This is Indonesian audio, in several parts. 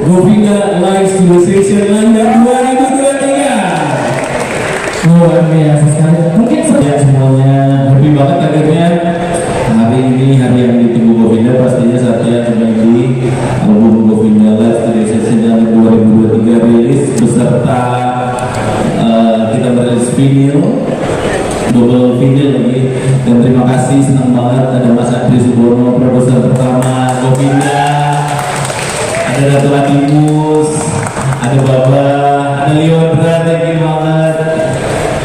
Govinda Live Studio Session London 2023. Luar biasa sekali. Mungkin ya semuanya happy banget akhirnya hari ini, hari yang ditunggu Govinda pastinya Satya Sumendi album Govinda Live Studio Session London 2023 rilis beserta kita merilis vinyl, double vinyl lagi. Dan terima kasih, senang banget ada Mas Adri Subono, produser pertama Govinda, ada Datu Atimus, ada Baba, ada Leondra, thank you banget,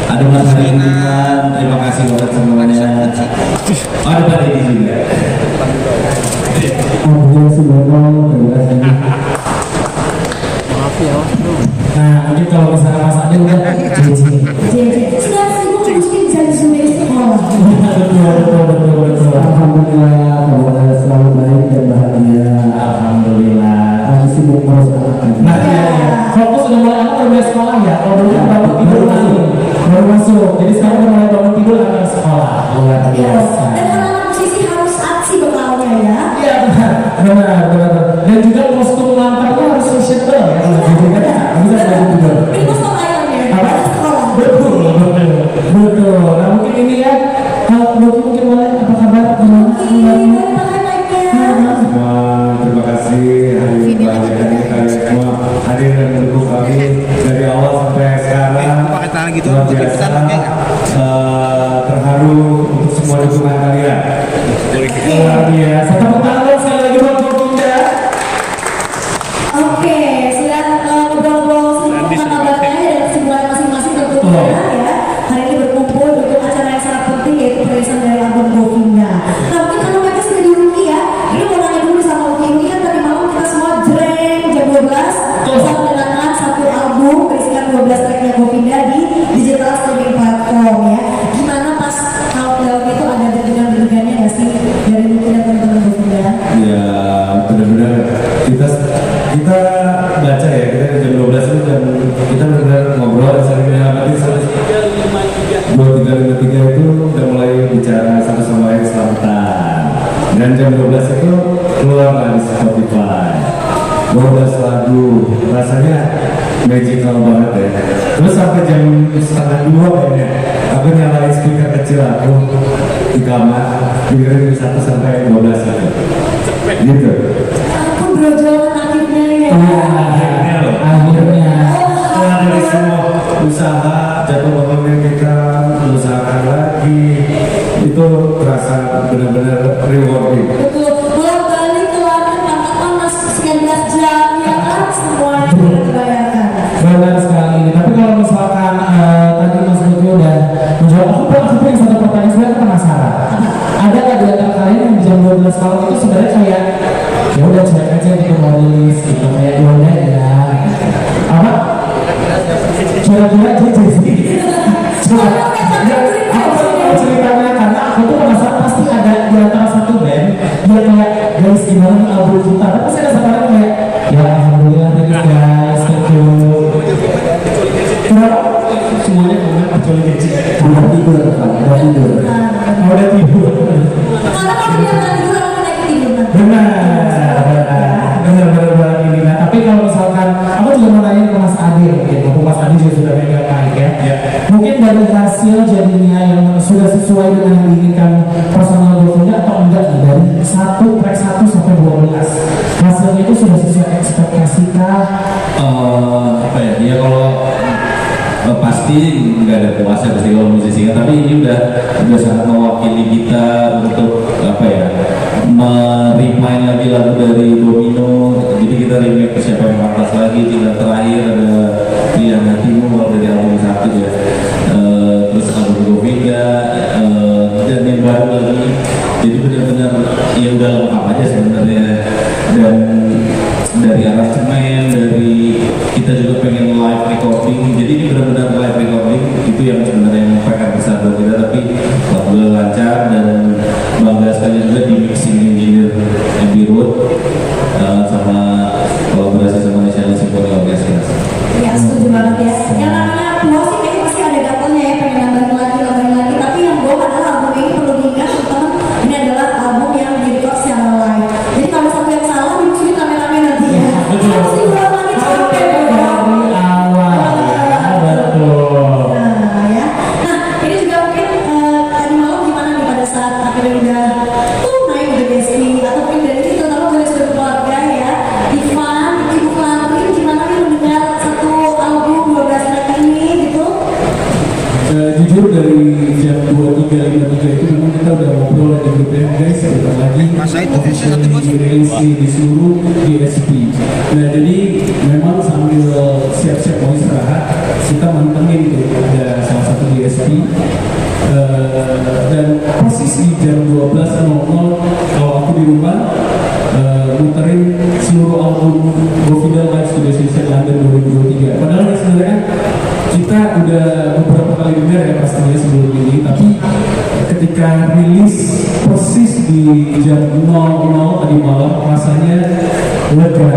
ada Mas Hariman, terima kasih banget semuanya. Ada Pak Deddy juga. Adri Subono, terima kasih. Maaf ya, Nah, mungkin kalau misalnya Mas Adri udah JJ. Sudah sibuk mungkin jadi sumber sekolah. Betul. Alhamdulillah, kabar selalu baik dan bahagia. Alhamdulillah. Masih sibuk terus. Nah, ya. Fokus udah mulai apa udah sekolah ya? Kalau dulu kan bangun tidur baru masuk. Jadi sekarang udah mulai bangun tidur akan sekolah. Luar biasa. Dan kalau musisi harus aksi bekalnya ya. Iya benar. Dan juga kostum lamparnya harus fashionable ya. Kalau gitu kan bisa bangun tidur. Ini kostum ayamnya. Apa? Sekolah. Betul. Nah mungkin ini ya. Mungkin boleh apa kabar? Semua terima kasih hari bahagia ini kalian semua hadir dan mendukung kami dari awal sampai sekarang. Luar biasa, terharu untuk semua dukungan kalian. Luar biasa. Tepuk tangan sekali lagi buat Govinda. Oke, sudah ngobrol-ngobrol sedikit tentang kabarnya dan kesimpulan masing-masing tentunya ya. Hari ini berkumpul untuk acara yang sangat penting yaitu perilisan dari album Govinda. Nah mungkin kalau mereka sudah di Uki ya, ini mau nanya dulu sama Uki. Ini kan tadi malam kita semua jreng jam 12 bisa mendengarkan satu album berisikan 12 tracknya Govinda di digital streaming platform ya. Gimana pas countdown itu ada degan-degannya nggak sih dari Uki dan teman-teman Govinda? Ya benar-benar kita baca ya, kita jam 12 itu dan kita benar-benar ngobrol dan saling menyelamatin 2353 itu udah mulai bicara satu sama lain selamatan. Dan jam 12 itu keluar di Spotify 12 lagu, rasanya magical banget ya. Terus sampai jam setengah 2 kayaknya aku nyalain speaker kecil aku di kamar dengerin 1 sampai 12 gitu. Aku brojol akhirnya ya. Akhirnya loh, Akhirnya. setelah dari semua usaha jatuh bangunnya kita usahakan lagi, itu terasa benar-benar rewarding. Betul, bolak-balik keluarkan pakai panas sekian belas jam ya kan semuanya sudah dibayarkan. Benar sekali. Tapi kalau misalkan tadi Mas Lutfi udah menjawab, aku punya satu pertanyaan sebenarnya penasaran. Ada nggak di antara kalian yang jam 12 tahun itu sebenarnya kayak ya udah cuek aja gitu mau rilis gitu kayak ya udah ya apa? Kira-kira aja sih. Coba. Ya, aku mau ceritanya karena aku tuh penasaran pasti ada di antara satu band dia kayak guys gimana nih album kita. Tapi pasti ada satu orang kayak ya alhamdulillah thank you guys, thank you. Kenapa? Semuanya komen kecuali kecil. Udah tidur, udah tidur. Udah tidur. Karena kalau dia nggak tidur aku naik tidur. Benar ini. Nah, tapi kalau misalkan aku juga mau nanya ke Mas Adi mungkin, waktu Mas Adi juga sudah megang mic ya. Mungkin dari hasil jadinya yang sudah sesuai dengan yang diinginkan personal Govinda atau enggak nih dari track 1 sampai 12 hasilnya itu sudah sesuai ekspektasi kah? Apa ya? Ya kalau pasti nggak ada puasnya pasti kalau musisi kan, tapi ini udah sangat mewakili kita untuk apa ya, remind lagi lagu dari Domino. Jadi kita remake ke Siapa Yang Pantas lagi, tinggal terakhir ada Pilihan Hatimu kalau dari album 1 ya. Terus album Govinda dan yang baru lagi. Jadi benar-benar ya udah lengkap aja sebenarnya. Dan dari aransemen, dari kita juga pengen live recording. Jadi ini benar-benar live recording, itu yang sebenarnya yang PR besar buat kita. Tapi alhamdulillah lancar dan bangga sekali juga di mixing engineer Abbey Road sama kolaborasi sama National Symphony Orchestra. Ya setuju banget ya. Yang namanya puas sih kayaknya pasti ada gatalnya ya, pengen nambahin lagi. Tapi yang gue adalah album ini perlu diingat teman-teman, ini adalah album yang direkod secara live. Jadi kalau satu yang salah, dimusuhin kameramen nanti ya. Betul. di seluruh DSP. Nah jadi memang sambil siap-siap mau istirahat kita mantengin tuh ada salah satu DSP. Dan persis di jam 12.00 kalau aku di rumah muterin seluruh album Govinda Live Studio Session London 2023. Padahal sebenarnya kan kita udah beberapa kali dengar ya pastinya sebelum ini, tapi ketika rilis persis di jam 00 tadi malam rasanya lega,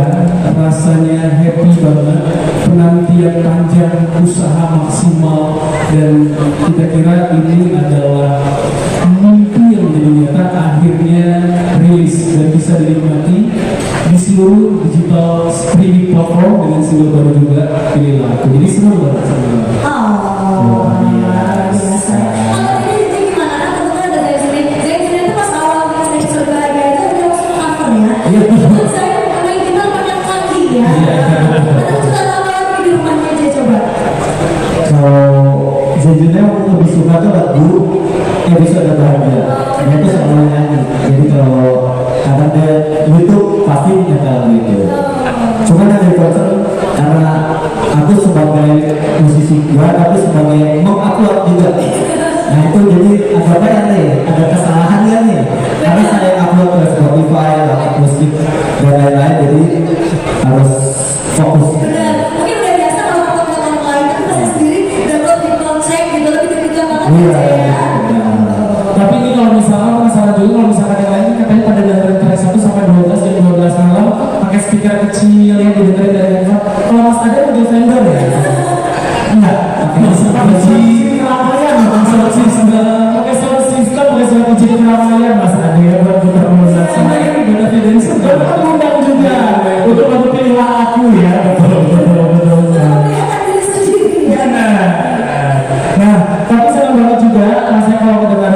rasanya happy banget, penantian panjang, usaha maksimal, dan kita kira ini adalah mimpi yang menjadi nyata akhirnya rilis dan bisa dinikmati di seluruh digital streaming platform dengan single baru juga Pilih Laku. Jadi senang banget sama Oh, luar biasa. Kalau ini gimana? Kan kebetulan ada Zain itu pas awal kita episode bahagia itu udah langsung cover ya. Terus saya main kita banyak lagi ya. Kita juga lama lagi di rumahnya aja coba. Kalau sejujurnya aku lebih suka tuh lagu episode bahagia. Dia tuh selalu nyanyi. Jadi kalau kadang dia YouTube pasti nyetel gitu. Cuma dari konser karena aku sebagai musisi juga, tapi sebagai mengupload juga. Nah itu jadi agak nih, ada kesalahan ya nih. Karena saya upload ke Spotify, Apple Music dan lain-lain, jadi harus fokus. Benar, mungkin udah biasa kalau upload orang lain tapi pas sendiri download di cek gitu lebih ketika banget aja ya. Tapi ini kalau misalkan masalah juga kalau misalkan yang lain katanya pada dengerin track 1 sampai 12 jam 12 malam pakai speaker kecil yang didengerin dari handphone. Kalau Mas Ade udah vendor ya? Enggak, pakai keramaian, pakai sound system, pakai suara kecil keramaian Mas Ade ya buat putar musik. Sebenarnya ini beda evidence juga. Undang juga untuk bantu pilih aku ya. Betul. Nah, tapi senang banget juga rasanya kalau mendengar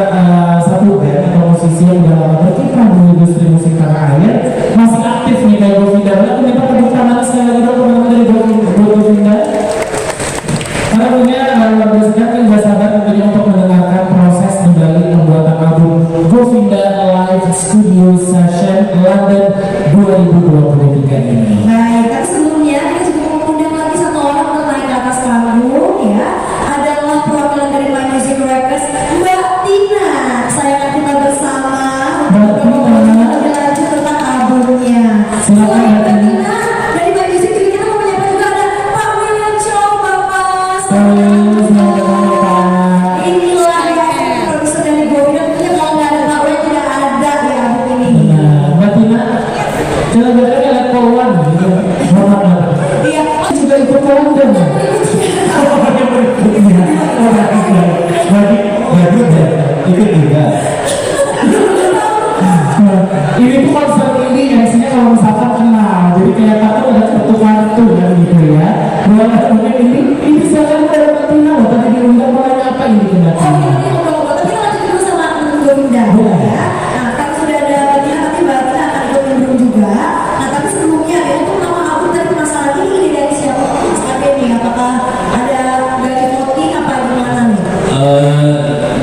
satu band atau musisi yang udah lama berkiprah di industri musik tanah air masih aktif nih kayak Govinda. Ternyata tepuk tangan sekali lagi dong teman-teman dari Govinda. Karena punya luar biasa kan nggak sabar tentunya untuk mendengarkan proses dibalik pembuatan album Govinda Live Studio Session London 2023 ini. Baik, tapi sebelumnya kita juga mau undang lagi satu orang untuk naik ke atas panggung ya. Adalah perwakilan dari My Music Records, Mbak Tina. Sayangkan kita bersama untuk lebih lanjut tentang albumnya. Silakan, Selain Mbak Mbak Tina, dari My Music juga kita mau menyapa juga ada Pak William Chow, Bapak. Inilah ya produser dari Govinda. Tentunya kalau nggak ada Pak William tidak ada ya album ini. Nah, Mbak Tina, jangan berarti lihat Polwan gitu. Hormat banget. Iya. Juga ikut Polwan dong. Ikut juga. Ini tuh konser ini isinya kalau misalkan kenal, jadi kayak takut ada kartu-kartu kan gitu ya. Mungkin ini silakan ada Mbak Tina, tadi diundang mulai apa ini ke Mbak Oh, Tina? ini ngobrol-ngobrol, tapi kita lanjut dulu sama Govinda ya. Nah, kalau sudah ada Mbak Tina, nanti Mbak Tina akan ikut nimbrung juga. Nah, tapi sebelumnya ya, untuk nama album dari penasaran ini ide dari siapa? Mas Ade nih, apakah ada dari voting apa gimana nih?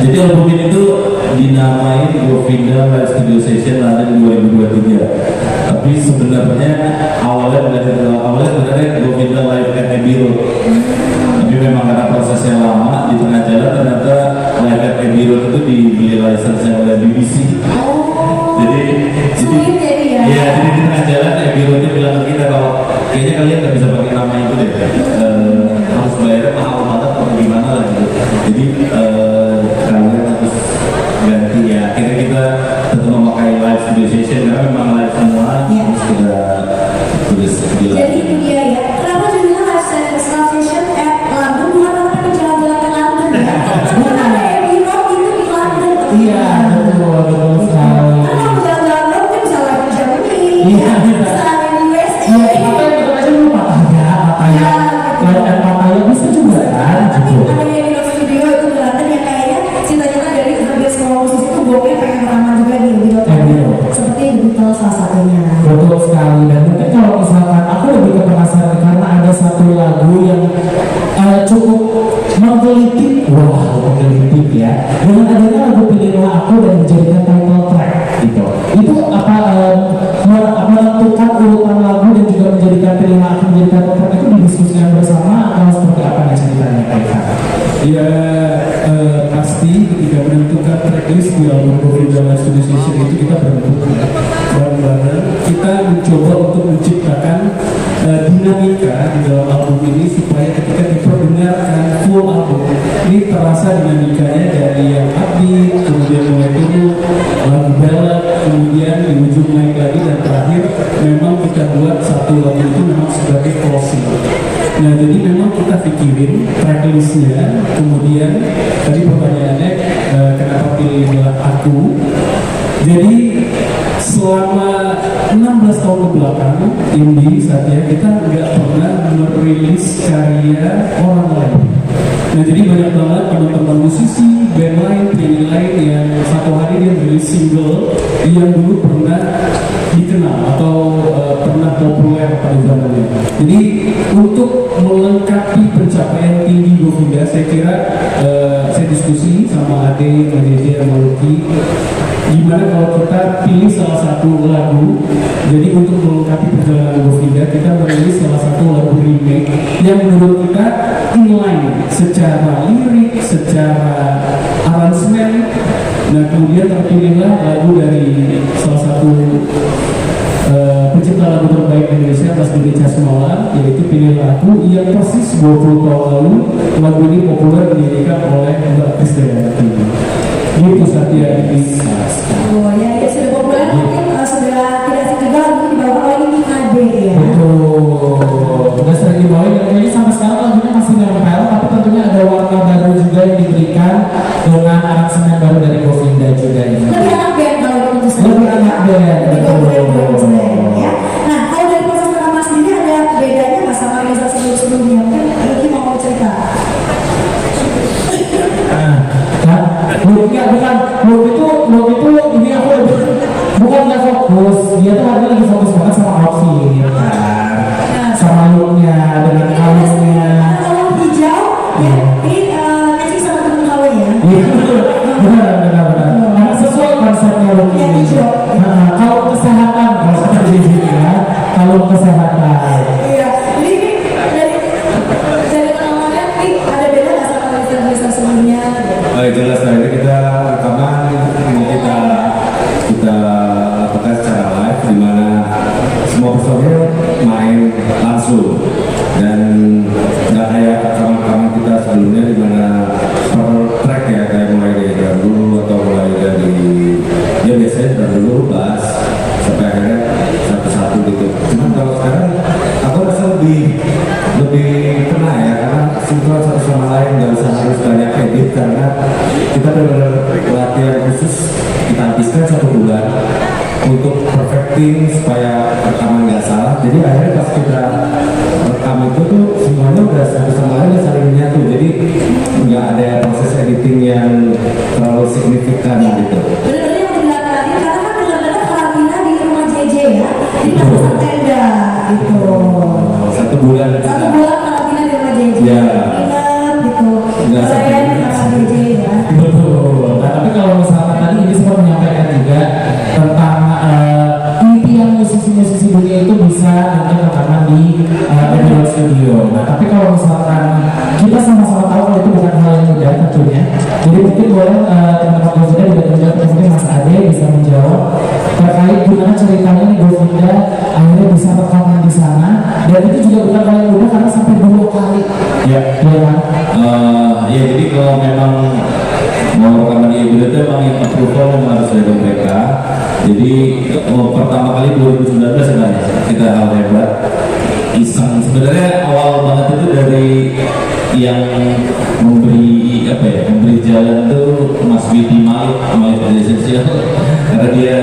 Jadi album ini tuh dinamain Govinda Live Studio Session London 2023. Tapi sebenarnya awalnya sebenarnya Govinda Live at Abbey Road. Tapi memang karena prosesnya lama di tengah jalan ternyata Live at Abbey Road itu dibeli license-nya oleh BBC. Oh, Jadi sulit jadi ya? Iya, jadi di tengah jalan Abbey Road bilang ke kita kalau kayaknya kalian nggak bisa pakai nama itu deh. Harus bayarnya mahal banget atau gimana lah gitu. Jadi kalian harus ganti ya. Akhirnya kita tetap memakai Live Studio Session karena memang live semua. Iya. Terus kita tulis di Jadi itu dia ya. Kenapa judulnya Live Session at London? Bukan karena di jalan-jalan ke London ya. Bukan ada Abbey Road itu di London. Iya, betul sekali. Karena kalau jalan-jalan road kan bisa live di Germany. Iya, bisa. Bisa live di USA. Iya, apa yang betul aja lu Pattaya, dan Pattaya bisa juga kan? Tapi Gitu. ada yang di studio itu di London yang kayaknya cita-cita dari hampir semua musisi itu gue pengen rekaman juga di Abbey Road. Seperti The Beatles salah satunya. Betul sekali, dan mungkin kalau misalkan aku lebih ke penasaran karena ada satu lagu yang cukup menggelitik, menggelitik ya, dengan adanya lagu Pilihlah Aku dan dijadikan title track gitu. Itu apa Ya pasti ketika menentukan tracklist di album Govinda Live Studio Session itu kita berembuk bareng-bareng. Kita mencoba untuk menciptakan dinamika di dalam album ini supaya ketika diperdengarkan full album ini terasa dinamikanya dari yang upbeat, kemudian mulai turun lagu ballad, kemudian di ujung naik lagi, dan terakhir memang kita buat satu lagu itu memang sebagai closing. Nah, jadi memang kita pikirin tracklistnya, kemudian tadi pertanyaannya kenapa pilihlah aku. Jadi selama 16 tahun kebelakang Indi Satya kita nggak pernah merilis karya orang lain. Nah, jadi banyak banget teman-teman musisi, band lain, penyanyi lain yang satu hari dia merilis single yang dulu pernah dikenal atau pernah populer pada zamannya. Jadi untuk melengkapi pencapaian tinggi Govinda, saya kira saya diskusi sama Ade, Mbak JJ, sama Lucky, gimana kalau kita pilih salah satu lagu. Jadi untuk melengkapi perjalanan Govinda, kita merilis salah satu lagu remake yang menurut kita inline secara lirik, secara aransemen. Nah, kemudian terpilihlah lagu dari salah satu pencipta lagu terbaik Indonesia, Mas Didi Casmala, yaitu Pilihlah Aku, yang persis 20 tahun lalu lagu ini populer dinyanyikan oleh Mbak Krisdayanti. Gitu Satya bisa. Oh ya, ya sudah populer mungkin sudah tidak asing juga lagu dibawa oleh Indi Ade ya. Betul, udah sering dibawain dan kayaknya sampai sekarang lagunya masih nempel, tapi tentunya ada warna baru juga yang diberikan dengan aransemen baru dari Govinda juga ini. Lebih anak band kalau itu tentu saja. Lebih anak band, betul. Ya. Nah, kalau dari proses rekaman sendiri ada bedanya nggak sama rilis sebelumnya? Mungkin Lucky mau cerita. Lu itu ini aku bukan nggak fokus, dia tuh hari ini lagi fokus banget sama outfit, sama looknya dengan kalungnya. Kalau hijau, ya ini matching sama temen kawe ya. Benar. Karena sesuai konsepnya look Yang ini. hijau. Kalau kesehatan, kalau seperti ini ya, kalau kesehatan. Iya, jadi ini dari pengalamannya ini ada beda nggak sama rilis sebelumnya? Jelas lah, ini kita rekaman, ini kita lakukan secara live, di mana semua personil main langsung, dan nggak kayak rekaman kita sebelumnya di mana per track ya, kayak mulai dari drum dulu atau mulai dari ya biasanya drum dulu, bass sampai akhirnya satu-satu gitu. Cuman kalau sekarang aku rasa lebih kena ya, karena sinkron satu sama lain, nggak usah harus banyak edit, karena kita benar-benar latihan khusus, kita habiskan 1 bulan untuk perfecting supaya rekaman nggak salah. Jadi akhirnya pas kita rekam itu tuh semuanya udah satu sama lain udah saling menyatu, jadi nggak ada proses editing yang terlalu signifikan gitu. Benar-benar yang dilakukan karena kan benar-benar karantina di rumah JJ ya, di pasang tenda gitu. 1 bulan kita. 1 bulan karantina di rumah JJ. Ya. Ingat gitu. Nggak Saya di rumah JJ ya. Betul. Nah, tapi kalau misalkan tadi ini sempat menyampaikan juga tentang impian musisi-musisi dunia itu bisa nanti rekaman di Abbey Road Studio. Nah, tapi kalau misalkan kita sama-sama tahu kalau itu bukan hal yang mudah tentunya. Jadi mungkin boleh teman-teman Govinda juga menjawab, mungkin Mas Ade bisa menjawab terkait gimana ceritanya nih Govinda akhirnya bisa rekaman di sana, dan itu juga bukan hal yang mudah karena sampai 2 kali. Ya. Ya kan? Ya jadi kalau memang mau rekaman di Abbey Road itu memang yang approval memang harus dari mereka. Jadi pertama kali 2019 sebenarnya kita hal hebat iseng. Sebenarnya awal banget itu dari yang memberi jalan tuh Mas Widi Malik Essential, karena dia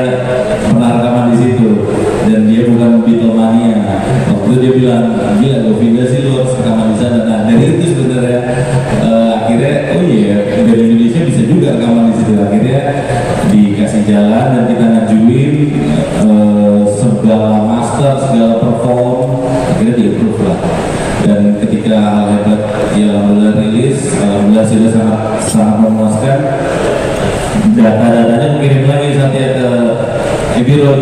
pernah rekaman di situ dan dia bukan Beatlemania. Waktu itu dia bilang, gila Govinda sih lu harus rekaman di sana. Nah dari itu sebenarnya akhirnya oh iya dari Indonesia bisa juga rekaman di situ. Akhirnya dikasih jalan dan kita ngajuin segala master, segala perform, akhirnya di-approve lah. Dan ketika hal hebat ya alhamdulillah rilis, alhamdulillah sudah sangat memuaskan. Data-datanya mengirim lagi Satya ke Abbey Road.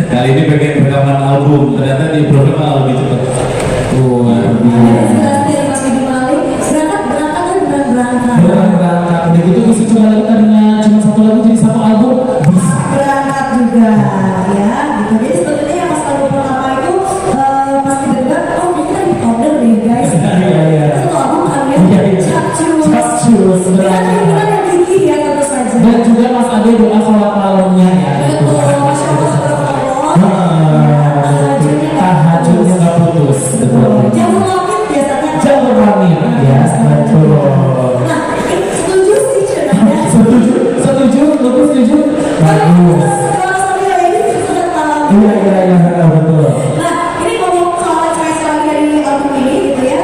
Kali ini pengen rekaman album, ternyata di-approve malah lebih cepat. Jelas dari Mas Widi Malik berangkat kan bulan betul. Nah, setuju sih curhatnya. Setuju, Lutfi setuju. Bagus. Kalau sambil ini sudah tahu. Iya, betul. Nah, ini ngomong soal express lagi dari album ini gitu ya.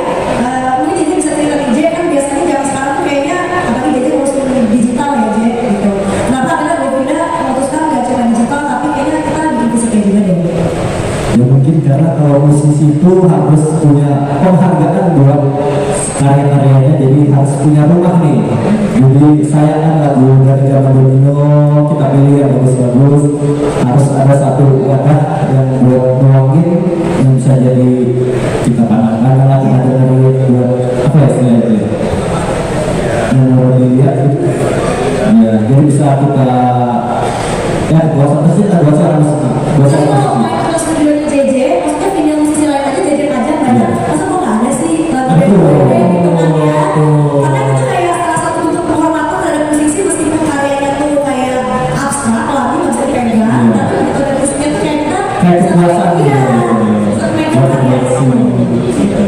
Mungkin Jeje bisa cerita nih, Jeje kan biasanya zaman sekarang tuh kayaknya apalagi Jeje ngurusin digital ya Jeje gitu. Kenapa akhirnya Govinda memutuskan gak cuma digital tapi kayaknya kita bikin fisiknya juga deh. Ya mungkin karena kalau musisi itu harus punya penghargaan buat karya-karyanya, jadi harus punya rumah nih. Jadi saya kan lagu dari zaman Domino kita pilih yang bagus-bagus, harus ada satu wadah yang buat nuangin yang bisa jadi kita pandang-pandang lah, kita dengerin buat apa ya istilahnya yang mau dilihat gitu. Ya jadi bisa kita ya buat suara musik. Jadi kalau main ke studionya Jeje, maksudnya video musisi lain aja Jeje pajang banyak. Masa kok nggak ada sih lagu dari gue gitu kan ya? Karena itu kayak salah satu bentuk penghormatan terhadap musisi meskipun karyanya tuh kayak abstrak, lagu nggak bisa dipegang, tapi begitu ada musiknya tuh kayak kita Kayak kepuasan gitu. iya, bisa megang karya itu.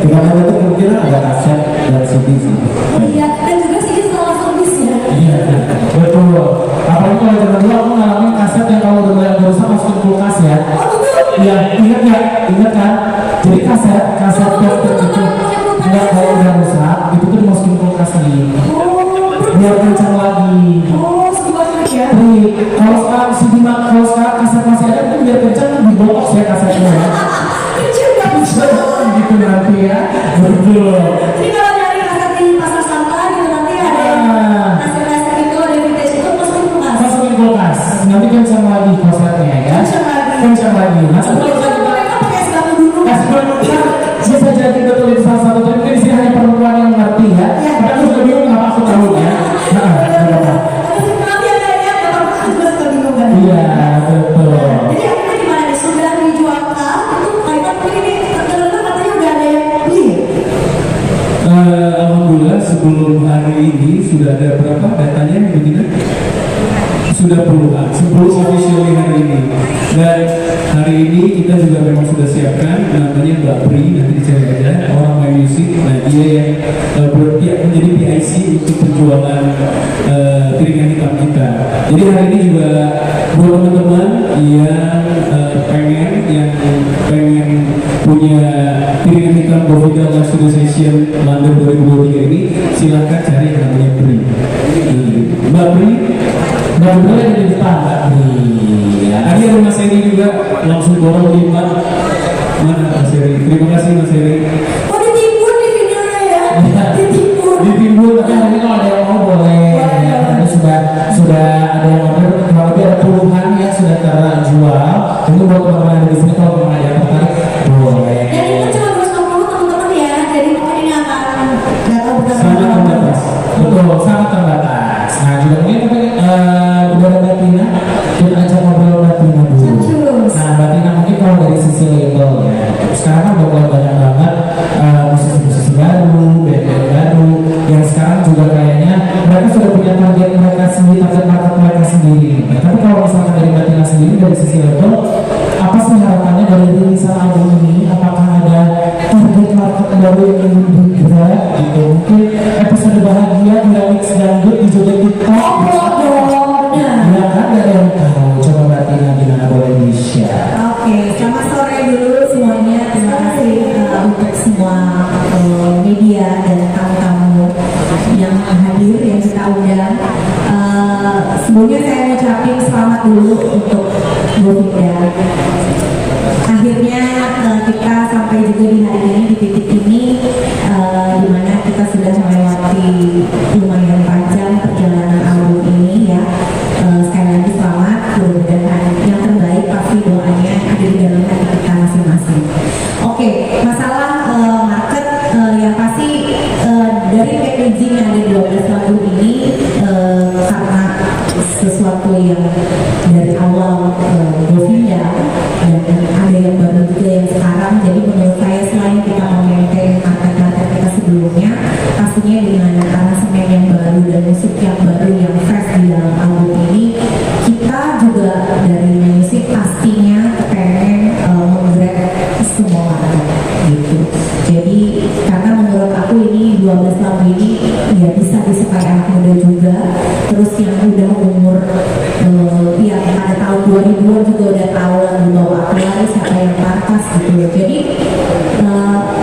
Tidak ada itu kemungkinan ada kaset dan CD sih. Oh iya, dan juga sih itu salah service ya. Iya, betul. Apalagi kalau zaman dulu aku ngalamin kaset yang kalau udah mulai berusaha masukin kulkas ya. Iya, ingat kan? Jadi kaset yang itu nggak kalau udah rusak, itu tuh dimasukin kulkas nih, biar kencang lagi. Oh, sebuah trik ya. Nih, kalau sekarang kalau sekarang kaset masih ada, itu biar kencang dibotok ya kasetnya ya. Kecil banget. Gitu nanti ya, betul. Jadi kalau nyari kaset di pasar sampah gitu nanti ada yang kaset-kaset itu ada vintage itu masukin kulkas. Masukin kulkas, nanti kencang lagi kasetnya ya. Kencang lagi. Nah, Tapi kalau mereka pakai sepatu dulu. bisa jadi betul itu salah satu, tapi mungkin di sini hanya perempuan yang mengerti ya. Tapi aku juga bingung kenapa aku tahu ya. Nah, kenapa? Maaf ya kayaknya bapak juga suka bingung kan. Iya, betul. Jadi akhirnya gimana nih? Sudah dijualkan itu kayaknya ini terdengar katanya udah ada yang beli. Alhamdulillah sebelum hari ini sudah ada berapa datanya begini? Sudah puluhan sebelum officially hari ini. Dan hari ini kita juga memang sudah siapkan namanya Mbak Pri, nanti dicari aja orang main musik. Nah dia yang menjadi PIC untuk penjualan piringan hitam kita. Jadi hari ini juga buat teman-teman yang pengen punya piringan hitam Govinda Live Studio Session London 2023 ini, silahkan cari yang namanya Pri. Mbak Pri boleh ada di depan Mbak Pri. Tadi ada Mas Heri juga langsung borong 5. Mana Mas Heri? Terima kasih Mas Heri. Oh ditimbun di videonya ya? Ditimbun. Ditimbun, tapi hari ini kalau ada yang mau boleh. Tadi sudah ada yang order, kalau lebih ada puluhan yang sudah terjual. Ini buat teman-teman yang ada di sini, kalau teman ada yang tertarik boleh. Dan itu cuma 250 teman-teman ya. Jadi mungkin ini akan nggak tahu berapa. Sangat terbatas, betul, sangat terbatas. Nah juga mungkin udah ada Mbak Tina, kita ajak ngobrol Mbak Tina dulu. Cus. Nah Mbak Tina mungkin kalau dari sisi label ya, sekarang kan udah mulai banyak banget musisi-musisi baru, band-band baru, yang sekarang juga kayaknya mereka sudah punya target mereka sendiri, target market mereka sendiri. Nah, tapi kalau misalkan dari Mbak Tina sendiri dari sisi label, apa sih harapannya dari rilisan album ini? Apakah ada target market baru yang ingin digerak gitu? Mungkin episode bahagia di remix dangdut di joget TikTok. Ya kan, dari yang tahu. Coba Mbak Tina gimana, boleh di-share? Oke, selamat sore dulu semuanya. Terima kasih untuk semua media dan tamu-tamu yang hadir yang kita undang. Sebelumnya saya mau ucapin selamat dulu untuk Govinda. Akhirnya kita sampai juga di hari ini, di titik ini, di mana kita sudah melewati lumayan panjang perjalanan album ini ya. Sekali lagi selamat, mudah-mudahan yang terbaik pasti doanya ada di dalam hati kita masing-masing. Oke, masalah market yang pasti dari packaging yang ada di 12 lagu ini karena sesuatu yang dari awal Govinda dan ada yang baru juga yang sekarang, jadi menurut saya selain kita memaintain market kita sebelumnya, pastinya dengan aransemen yang baru dan musik yang baru yang fresh di dalam album ini, kita juga dari musik pastinya pengen menggerak semua orang gitu. Jadi karena menurut aku ini 12 lagu ini ya bisa disukai anak muda juga, terus yang udah umur ya pada tahun 2000-an juga udah tahu lagu Bawa Aku Lari, Siapa Yang Pantas gitu. Jadi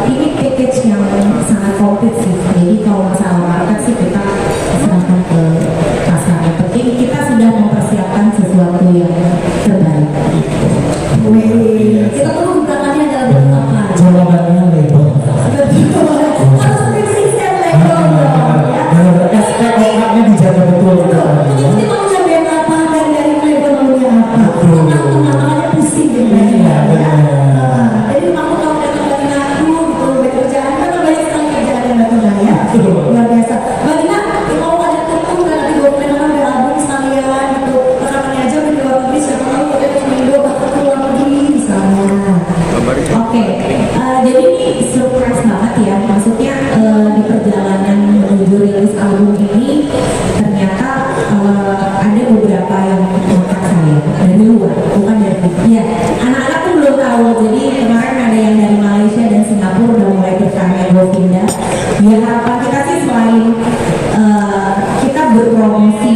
ini package yang sangat komplit sih. Jadi kalau masalah market sih kita serahkan ke pasar. Yang penting kita sudah mempersiapkan sesuatu yang terbaik. Kita perlu gunakannya adalah bentuk apa? Jawabannya label. Harus diperiksa label dong ya. SPOK-nya dijaga betul gitu. Mesti maunya band apa dan dari label maunya apa? Makanya pusing gitu ya. Jadi mau kalau datang dari ngaku gitu, bekerjaan kan banyak sekali kerjaan yang datang ya. Luar biasa. Bagaimana mau ada tutup dan nanti gue pengen album sekalian gitu. Rekamannya aja di luar negeri, siapa tahu kita cuma Indo bahkan ke luar negeri misalnya. Oke, jadi ini surprise banget ya. Maksudnya di perjalanan menuju rilis album ini ternyata ada beberapa yang kontak saya dari luar, bukan dari ya. Anak-anak tuh belum tahu. Jadi kemarin ada yang dari Malaysia dan Singapura udah mulai berkarya Govinda. Ya harapan kita sih selain kita berpromosi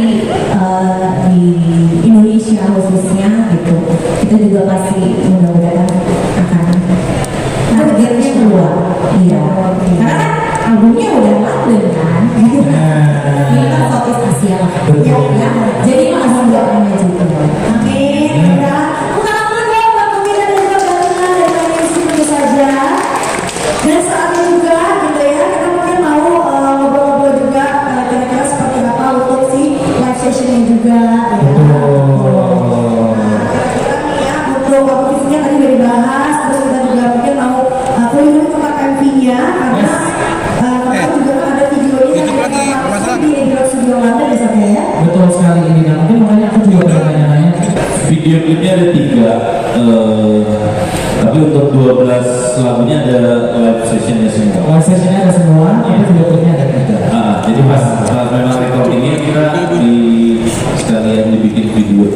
di Indonesia khususnya gitu, kita juga pasti mudah-mudahan akan targetnya keluar. Iya, karena kan albumnya udah London kan, ini kan Southeast Asia lah. Ya, jadi masih doanya juga. Amin. Ya, bukan apa dong, Mbak Govinda dan juga Mbak Lina dari Indonesia tentu saja. Dan saatnya juga gitu ya, kita mungkin mau ngobrol-ngobrol juga kira-kira seperti apa untuk si live sessionnya juga. Untuk kompetisinya tadi udah dibahas, terus kita juga mungkin mau kuliner tempat MV-nya karena kita juga ada videonya di Edilog Studio London misalnya ya. Betul sekali ini, dan mungkin makanya aku juga bertanya-tanya. Video klipnya ada 3, tapi untuk 12 lagunya ada live sessionnya semua. Live sessionnya ada semua, tapi video klipnya ada 3. Jadi pas memang recordingnya kita sekalian dibikin video.